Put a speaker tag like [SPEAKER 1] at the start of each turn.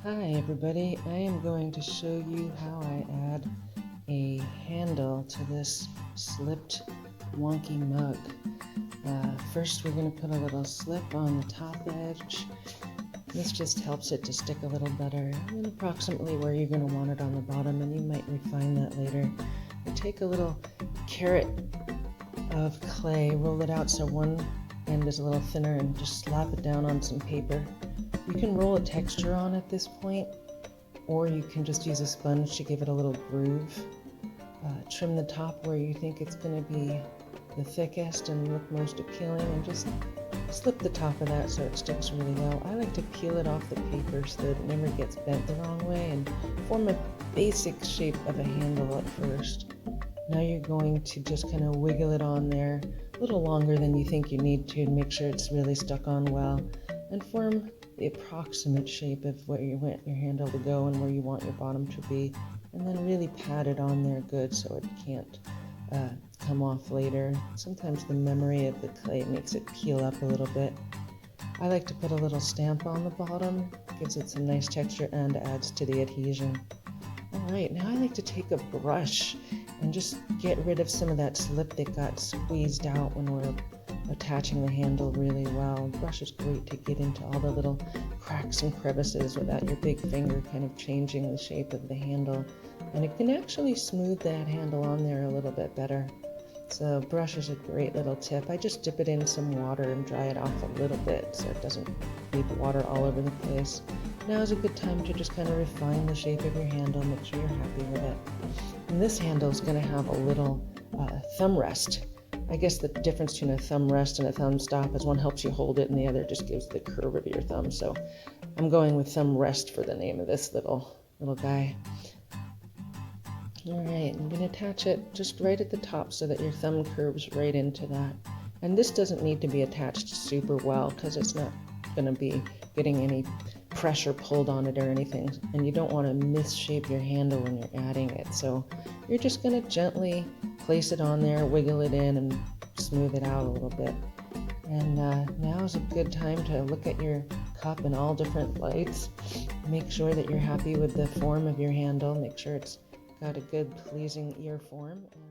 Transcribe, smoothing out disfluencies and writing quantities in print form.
[SPEAKER 1] Hi everybody, I am going to show you how I add a handle to this slipped wonky mug. First we're going to put a little slip on the top edge. This just helps it to stick a little better, and approximately where you're going to want it on the bottom, and you might refine that later. I take a little carrot of clay, roll it out so one end is a little thinner, and just slap it down on some paper. You can roll a texture on at this point, or you can just use a sponge to give it a little groove. Trim the top where you think it's going to be the thickest and look most appealing, and just slip the top of that so it sticks really well. I like to peel it off the paper so that it never gets bent the wrong way, and form a basic shape of a handle at first. Now you're going to just kind of wiggle it on there a little longer than you think you need to make sure it's really stuck on well, and form the approximate shape of where you want your handle to go and where you want your bottom to be, and then really pat it on there good so it can't come off later. Sometimes the memory of the clay makes it peel up a little bit. I like to put a little stamp on the bottom, gives it some nice texture and adds to the adhesion. Alright, now I like to take a brush and just get rid of some of that slip that got squeezed out when we're attaching the handle really well. The brush is great to get into all the little cracks and crevices without your big finger kind of changing the shape of the handle, and it can actually smooth that handle on there a little bit better. So brush is a great little tip. I just dip it in some water and dry it off a little bit so it doesn't leave water all over the place. Now is a good time to just kind of refine the shape of your handle, make sure you're happy with it. And this handle is going to have a little thumb rest. I guess the difference between a thumb rest and a thumb stop is one helps you hold it and the other just gives the curve of your thumb. So I'm going with thumb rest for the name of this little guy. Alright, I'm going to attach it just right at the top so that your thumb curves right into that. And this doesn't need to be attached super well because it's not going to be getting any pressure pulled on it or anything, and you don't want to misshape your handle when you're adding it. So you're just going to gently place it on there, wiggle it in, and smooth it out a little bit. And now is a good time to look at your cup in all different lights. Make sure that you're happy with the form of your handle. Make sure it's got a good, pleasing ear form. And